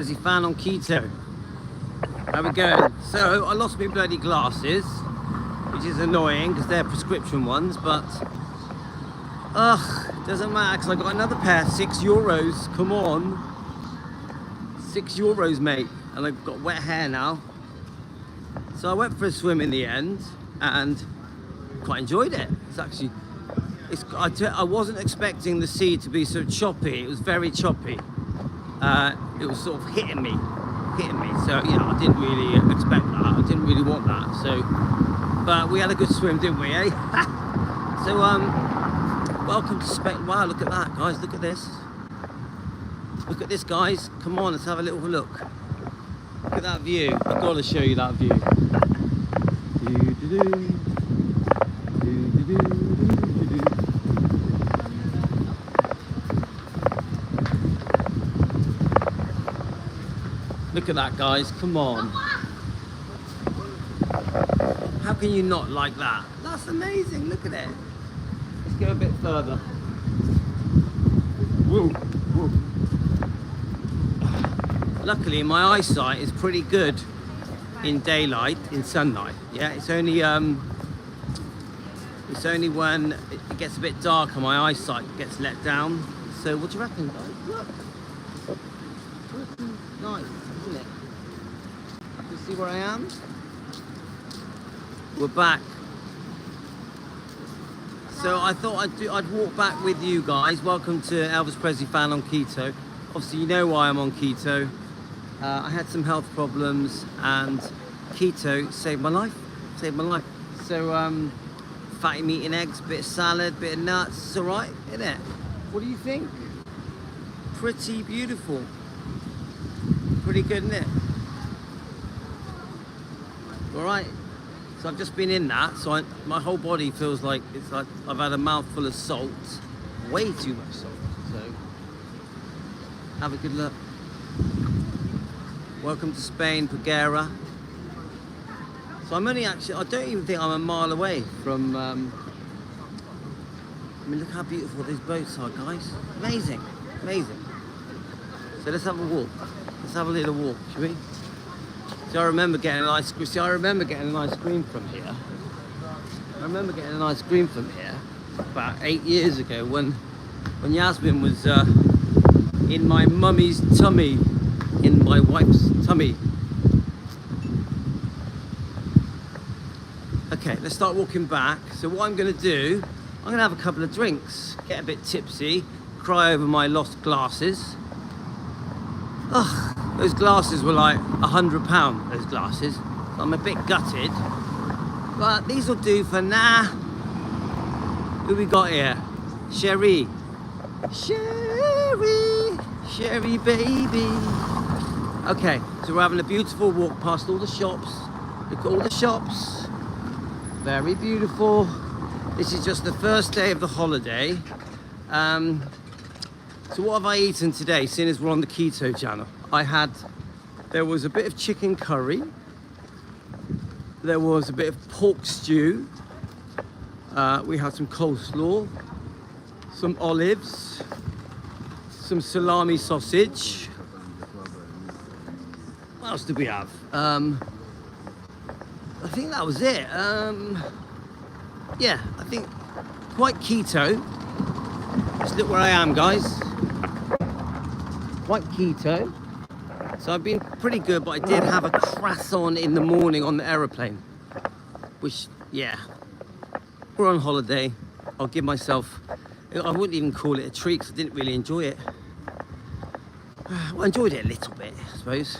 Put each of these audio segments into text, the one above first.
Presley fan on keto. How we going? So I lost my bloody glasses, which is annoying because they're prescription ones, but doesn't matter because I got another pair, €6. Come on, €6, mate, and I've got wet hair now. So I went for a swim in the end and quite enjoyed it. It's actually, I wasn't expecting the sea to be so choppy. It was very choppy. It was sort of hitting me. So yeah, I didn't really expect that. I didn't really want that. So, but we had a good swim, didn't we? Eh? So welcome to Spain. Wow, look at that, guys. Look at this. Look at this, guys. Come on, let's have a little look. Look at that view. I've got to show you that view. Look at that, guys. Come on. How can you not like that? That's amazing. Look at it. Let's go a bit further. Whoa, whoa. Luckily, my eyesight is pretty good in daylight, in sunlight. Yeah, it's only when it gets a bit darker my eyesight gets let down. So what do you reckon, guys? Look. Nice, isn't it? You see where I am? We're back. So I thought I'd walk back with you guys. Welcome to Elvis Presley fan on keto. Obviously, you know why I'm on keto. I had some health problems, and keto saved my life. So fatty meat and eggs, bit of salad, bit of nuts. It's all right, isn't it? What do you think? Pretty beautiful. Pretty good, isn't it? All right. So I've just been in that, so my whole body feels like it's like I've had a mouthful of salt, way too much salt. So have a good look. Welcome to Spain, Paguera. So I'm only actually, I don't even think I'm a mile away from, I mean, look how beautiful these boats are, guys. Amazing, amazing. So let's have a walk. Let's have a little walk, shall we? So I remember getting an ice cream. I remember getting an ice cream from here. About 8 years ago when Yasmin was in my mummy's tummy, in my wife's tummy. Okay, let's start walking back. So what I'm going to do, I'm going to have a couple of drinks, get a bit tipsy, cry over my lost glasses. Ugh, those glasses were like £100, those glasses. So I'm a bit gutted, but these will do for now. Who we got here? Sherry, baby. Okay, so we're having a beautiful walk past all the shops. Look at all the shops. Very beautiful. This is just the first day of the holiday. So what have I eaten today, seeing as we're on the keto channel? There was a bit of chicken curry. There was a bit of pork stew. We had some coleslaw, some olives, some salami sausage. What else did we have? I think that was it. Yeah, I think quite keto. Just look where I am, guys. Quite keto. So I've been pretty good, but I did have a croissant in the morning on the aeroplane. Which, yeah, we're on holiday. I'll give myself, I wouldn't even call it a treat because I didn't really enjoy it. Well, I enjoyed it a little bit, I suppose.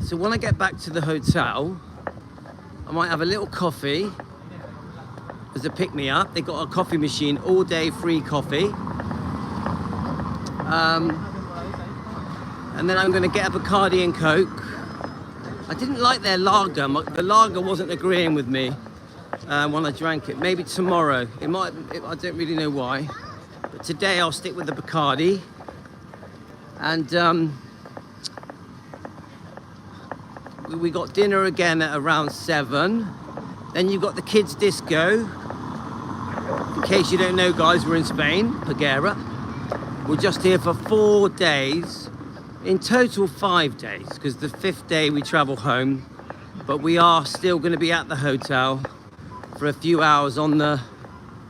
So when I get back to the hotel, I might have a little coffee as a pick-me-up. They got a coffee machine, all day free coffee. And then I'm going to get a Bacardi and Coke. I didn't like their lager. The lager wasn't agreeing with me when I drank it. Maybe tomorrow. I don't really know why. But today I'll stick with the Bacardi. And we got dinner again at around 7. Then you've got the kids' disco. In case you don't know, guys, we're in Spain, Paguera. We're just here for 4 days. In total 5 days, because the 5th day we travel home, but we are still going to be at the hotel for a few hours on the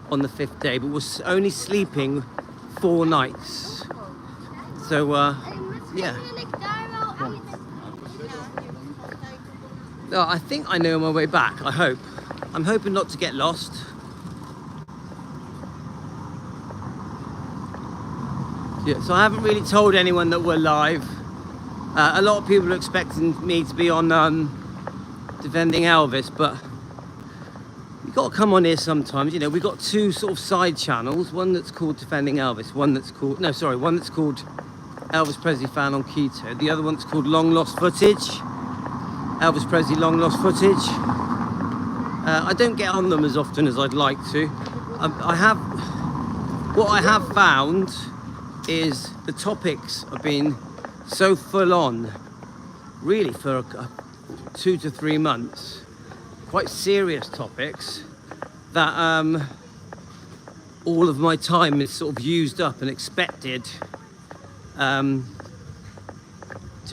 5th day, but we're only sleeping 4 nights. So yeah. No, I think I know my way back. I hope. I'm hoping not to get lost. Yeah, so I haven't really told anyone that we're live. A lot of people are expecting me to be on defending Elvis, but you've got to come on here sometimes. You know, we've got 2 sort of side channels. One that's called Defending Elvis. One that's called Elvis Presley Fan on Keto. The other one's called Long Lost Footage. Elvis Presley Long Lost Footage. I don't get on them as often as I'd like to. What I have found is the topics have been so full on, really, for 2 to 3 months, quite serious topics, that all of my time is sort of used up and expected to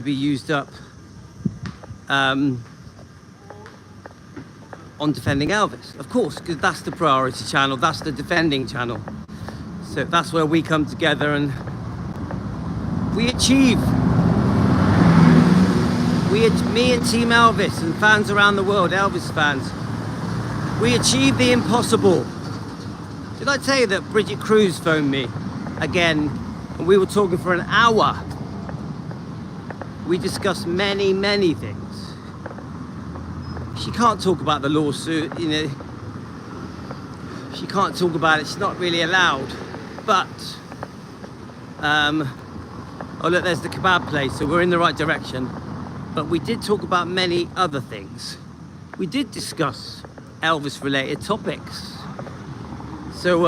be used up on Defending Elvis, of course, because that's the priority channel, that's the defending channel. So that's where we come together and we achieve. Me and Team Elvis and fans around the world, Elvis fans, we achieve the impossible. Did I tell you that Bridget Cruz phoned me again and we were talking for an hour? We discussed many, many things. She can't talk about the lawsuit, you know. She can't talk about it, she's not really allowed. But, oh look, there's the kebab place, so we're in the right direction. But we did talk about many other things. We did discuss Elvis-related topics. So,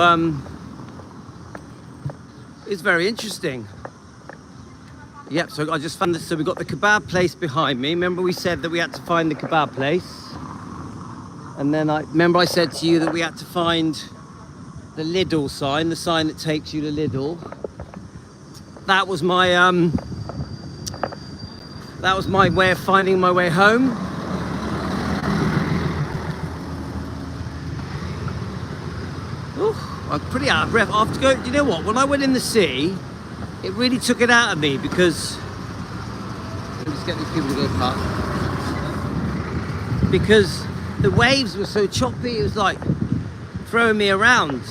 it's very interesting. Yep, so I just found this. So we've got the kebab place behind me. Remember we said that we had to find the kebab place? And then I said to you that we had to find the Lidl sign, the sign that takes you to Lidl. That was my way of finding my way home. Ooh, I'm pretty out of breath. After going, you know what? When I went in the sea, it really took it out of me because let me just get these people to go past. Because the waves were so choppy, it was like throwing me around.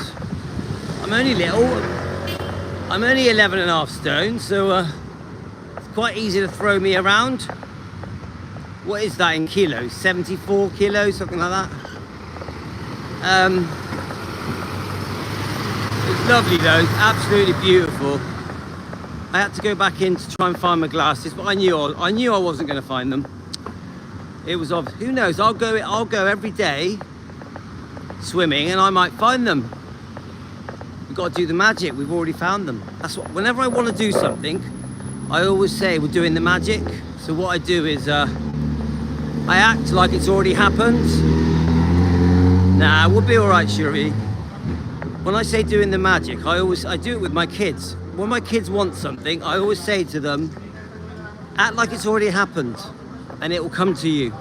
I'm only little. I'm only 11.5 stone, so it's quite easy to throw me around. What is that in kilos? 74 kilos, something like that. It's lovely though, absolutely beautiful. I had to go back in to try and find my glasses, but I knew I wasn't going to find them. It was obvious. Who knows? I'll go every day swimming, and I might find them. We've got to do the magic. We've already found them. That's what. Whenever I want to do something, I always say we're doing the magic. So what I do is I act like it's already happened. Nah, we'll be all right, Shuri. When I say doing the magic, I do it with my kids. When my kids want something, I always say to them, act like it's already happened and it will come to you.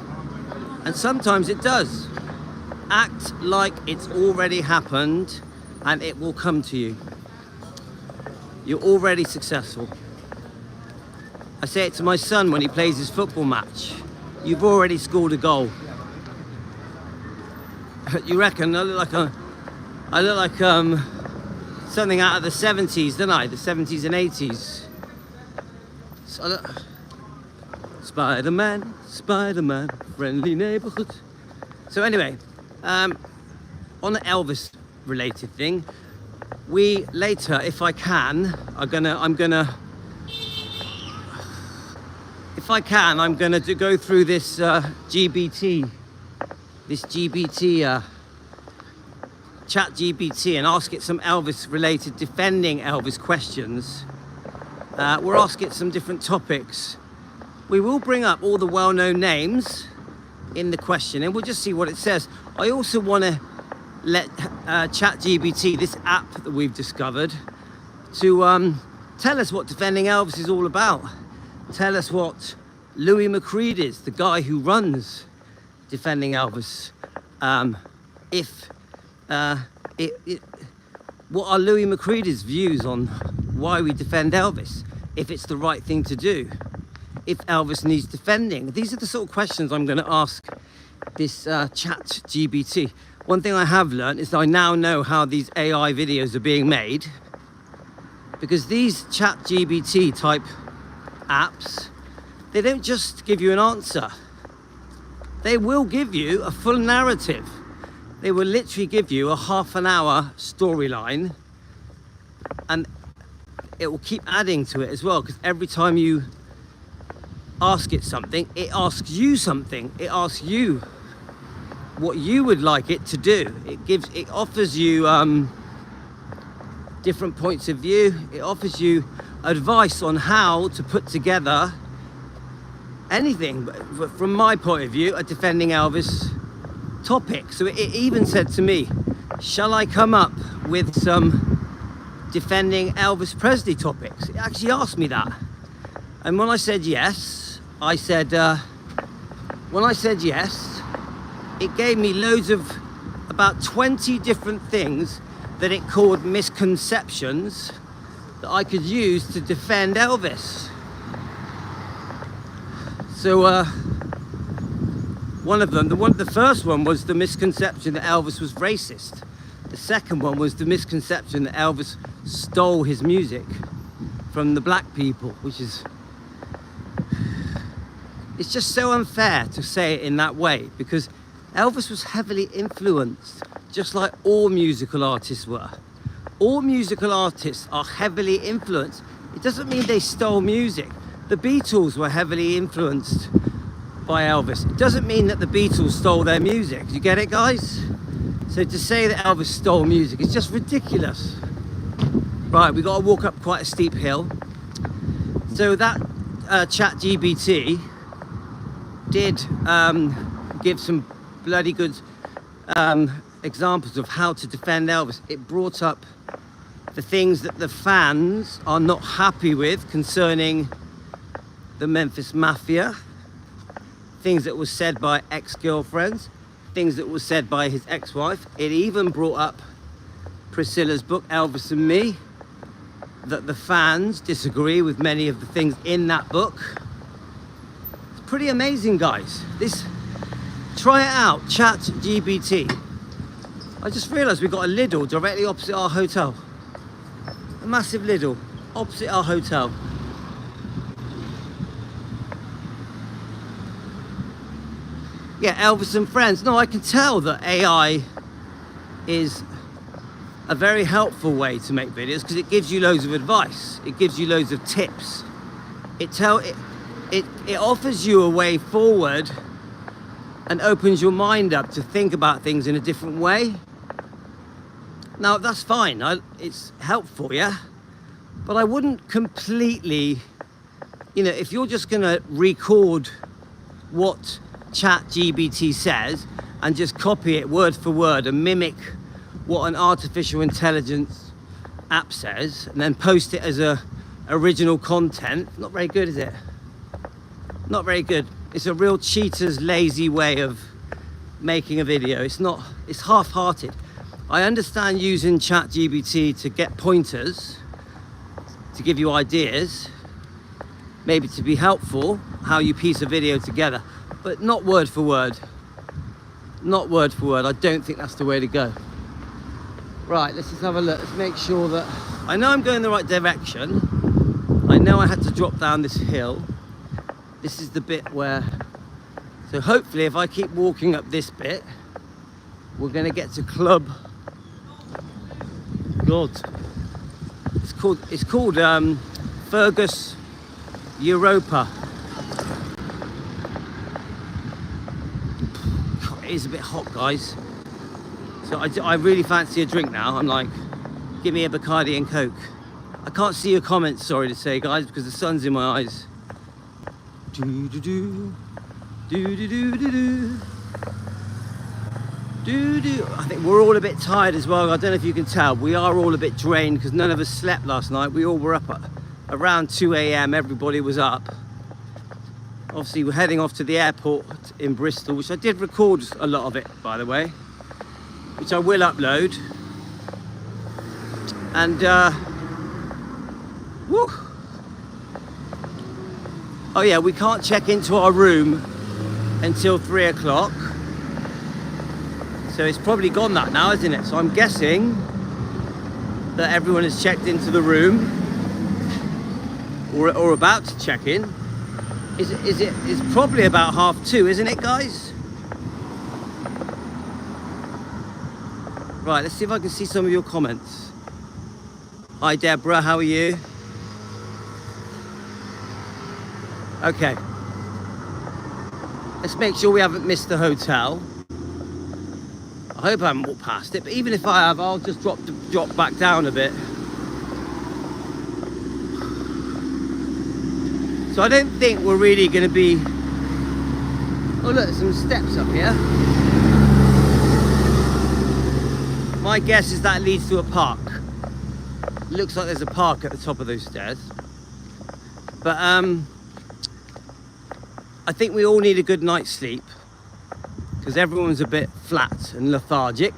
And sometimes it does. Act like it's already happened and it will come to you. You're already successful. I say it to my son when he plays his football match. You've already scored a goal. You reckon I look like something out of the 70s, don't I? The 70s and 80s. So, Spider-Man, Spider-Man, friendly neighborhood. So anyway, on the Elvis related thing, we later, if I can, I'm gonna go through this GBT chat GBT and ask it some Elvis related, defending Elvis questions. We'll ask it some different topics. We will bring up all the well-known names in the question and we'll just see what it says. I also want to let chat GBT, this app that we've discovered, to tell us what defending Elvis is all about. tell us what Louis McCreed is, the guy who runs Defending Elvis. What are Louis McCreed's views on why we defend Elvis? If it's the right thing to do? If Elvis needs defending? These are the sort of questions I'm going to ask this chat GBT. One thing I have learned is I now know how these AI videos are being made, because these chat GBT type apps, they don't just give you an answer. They will give you a full narrative. They will literally give you a half an hour storyline, and it will keep adding to it as well, because every time you ask it something, it asks you something. It asks you what you would like it to do. It offers you different points of view. It offers you advice on how to put together anything, but from my point of view, a Defending Elvis topic. So it even said to me, shall I come up with some Defending Elvis Presley topics? It actually asked me that. And when I said yes, it gave me loads of, about 20 different things that it called misconceptions that I could use to defend Elvis. So one of them, the first one was the misconception that Elvis was racist. The second one was the misconception that Elvis stole his music from the black people, which is, it's just so unfair to say it in that way, because Elvis was heavily influenced, just like all musical artists were. All musical artists are heavily influenced. It doesn't mean they stole music. The Beatles were heavily influenced by Elvis. It doesn't mean that the Beatles stole their music. Do you get it, guys? So to say that Elvis stole music is just ridiculous. Right, we got to walk up quite a steep hill. So that chat GBT did give some bloody good examples of how to defend Elvis. It brought up the things that the fans are not happy with concerning the Memphis Mafia, things that was said by ex-girlfriends, things that was said by his ex-wife. It even brought up Priscilla's book, Elvis and Me, that the fans disagree with many of the things in that book. It's pretty amazing, guys. Try it out, Chat GBT. I just realised we've got a Lidl directly opposite our hotel. A massive Lidl opposite our hotel. Yeah, Elvis and Friends. No, I can tell that AI is a very helpful way to make videos, because it gives you loads of advice. It gives you loads of tips. It offers you a way forward and opens your mind up to think about things in a different way. Now, that's fine. It's helpful, yeah? But I wouldn't completely, if you're just going to record what ChatGPT says and just copy it word for word and mimic what an artificial intelligence app says and then post it as original content, not very good, is it? Not very good. It's a real cheater's lazy way of making a video. It's half-hearted. I understand using ChatGPT to get pointers, to give you ideas, maybe to be helpful, how you piece a video together, but not word for word. Not word for word. I don't think that's the way to go. Right, let's just have a look. Let's make sure that I know I'm going the right direction. I know I had to drop down this hill. This is the bit where, so hopefully if I keep walking up this bit, we're going to get to Club God. It's called Fergus Europa. God, it is a bit hot, guys. So I really fancy a drink now. I'm like, give me a Bacardi and Coke. I can't see your comments, sorry to say, guys, because the sun's in my eyes. Do do do do do do do do do do. I think we're all a bit tired as well. I don't know if you can tell. We are all a bit drained because none of us slept last night. We all were up at around 2 a.m. Everybody was up. Obviously, we're heading off to the airport in Bristol, which I did record a lot of it, by the way, which I will upload. And, woo. Oh yeah, we can't check into our room until 3 o'clock. So it's probably gone that now, isn't it? So I'm guessing that everyone has checked into the room or about to check in. It's probably about 2:30, isn't it, guys? Right, let's see if I can see some of your comments. Hi Deborah, how are you? Okay. Let's make sure we haven't missed the hotel. I hope I haven't walked past it, but even if I have, I'll just drop back down a bit. So I don't think we're really going to be... Oh look, there's some steps up here. My guess is that leads to a park. Looks like there's a park at the top of those stairs. But I think we all need a good night's sleep because everyone's a bit flat and lethargic.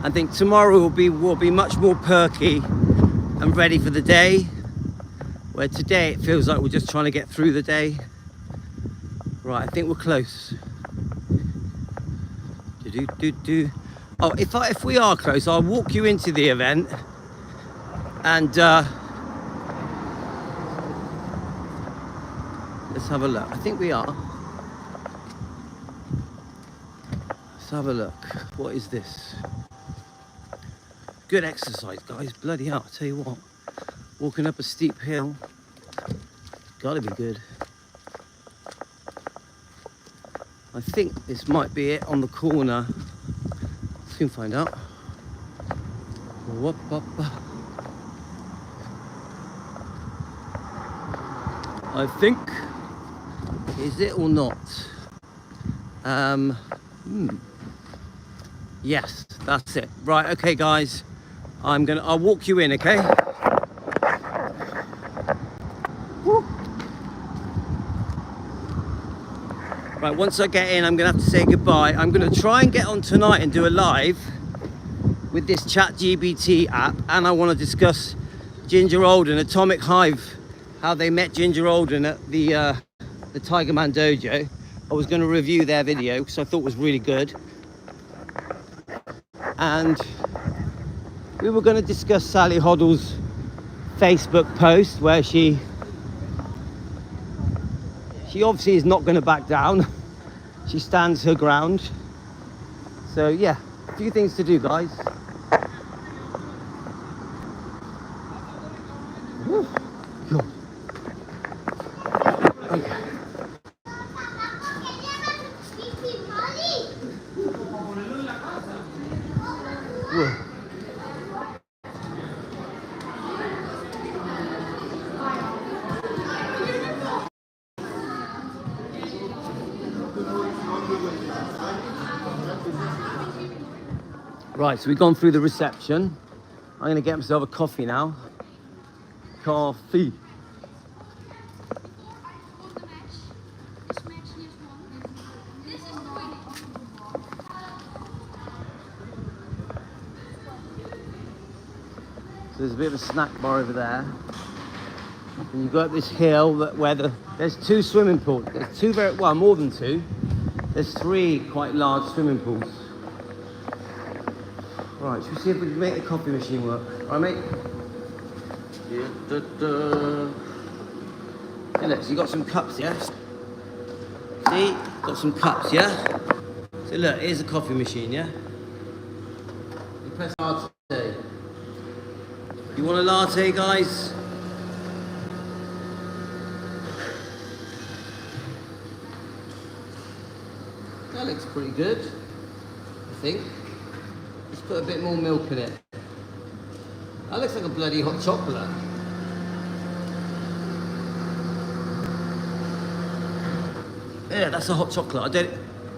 I think tomorrow will be much more perky and ready for the day, where today it feels like we're just trying to get through the day. Right, I think we're close. Oh, if we are close, I'll walk you into the event and let's have a look. I think we are. Let's have a look. What is this? Good exercise, guys. Bloody hell, I'll tell you what. Walking up a steep hill. Gotta be good. I think this might be it on the corner. Soon find out. I think. Is it or not? Yes, that's it. Right, okay guys. I'll walk you in, okay? Woo. Right, once I get in, I'm gonna have to say goodbye. I'm gonna try and get on tonight and do a live with this ChatGPT app, and I want to discuss Ginger Alden, Atomic Hive, how they met Ginger Alden at the Tiger Man Dojo. I was going to review their video because I thought it was really good, and we were going to discuss Sally Hoddle's Facebook post where she obviously is not going to back down. She stands her ground. So yeah, a few things to do, guys. Woo. God. Okay. Whoa. Right, so we've gone through the reception. I'm going to get myself a coffee now. Coffee. So there's a bit of a snack bar over there. And you've got this hill where there's 2 swimming pools. There's 2 well, more than 2. There's 3 quite large swimming pools. Right, should we see if we can make the coffee machine work? All right, mate? Yeah, Hey, look, so you got some cups, yeah? See? Got some cups, yeah? So look, here's the coffee machine, yeah? You press latte. You want a latte, guys? That looks pretty good, I think. Let's put a bit more milk in it. That looks like a bloody hot chocolate. Yeah, that's a hot chocolate.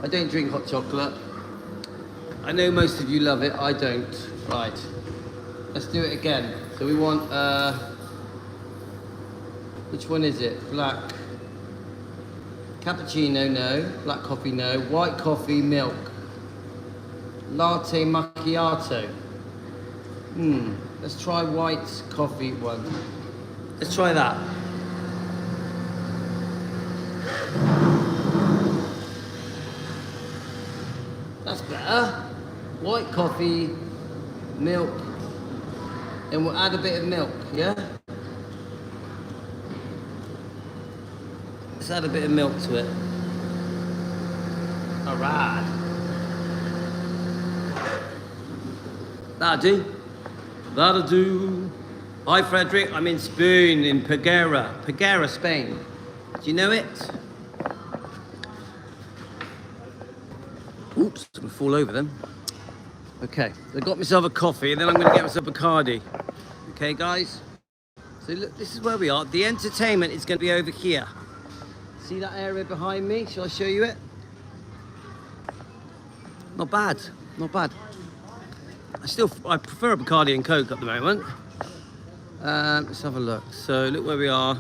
I don't drink hot chocolate. I know most of you love it. I don't. Right. Let's do it again. So we want Which one is it? Black. Cappuccino, no. Black coffee, no. White coffee, milk. Latte macchiato. Let's try white coffee one. Let's try that. That's better. White coffee, milk, and we'll add a bit of milk, yeah? Let's add a bit of milk to it. Alright. That'll do. That'll do. Hi Frederick, I'm in Spain, in Paguera. Paguera, Spain. Do you know it? Oops, I'm gonna fall over them. Okay, I got myself a coffee and then I'm gonna get myself a Bacardi. Okay guys? So look, this is where we are. The entertainment is gonna be over here. See that area behind me? Shall I show you it? Not bad, not bad. I prefer a Bacardi and Coke at the moment. Let's have a look. So look where we are.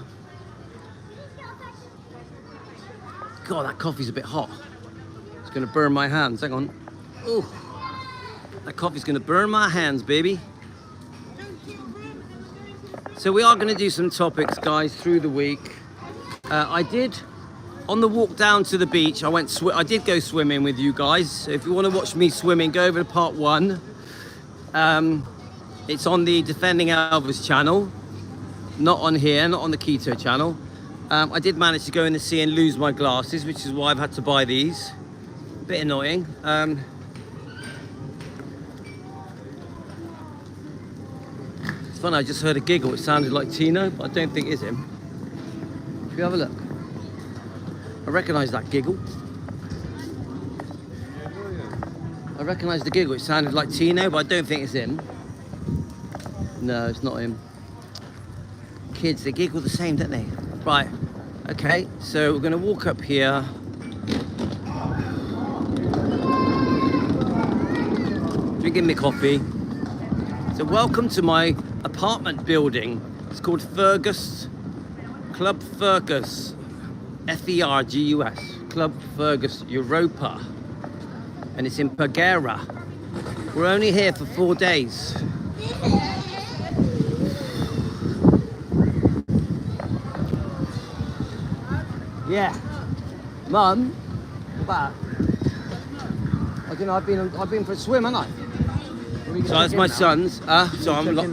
God, that coffee's a bit hot. It's gonna burn my hands. Hang on. Oh, that coffee's gonna burn my hands, baby. So we are gonna do some topics, guys, through the week. I did, on the walk down to the beach, I did go swimming with you guys. So if you want to watch me swimming, go over to part 1. It's on the Defending Elvis channel, not on here, not on the Keto channel. I did manage to go in the sea and lose my glasses, which is why I've had to buy these. Bit annoying. It's funny, I just heard a giggle. It sounded like Tino, but I don't think it is him. If you have a look, I recognise that giggle. I recognise the giggle. It sounded like Tino, but I don't think it's him. No, it's not him. Kids, they giggle the same, don't they? Right. Okay, so we're going to walk up here. Drinking my coffee. So welcome to my apartment building. It's called Fergus, Club Fergus, Fergus, Club Fergus Europa. And it's in Paguera. We're only here for 4 days. Yeah. Mum, back. I don't know, I've been for a swim, haven't I? So that's my son's. So I'm not.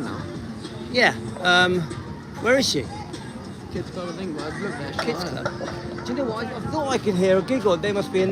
Yeah. Where is she? Kids Club, I think, but I've looked there. Kids Club. Do you know what? I thought I could hear a giggle. They must be in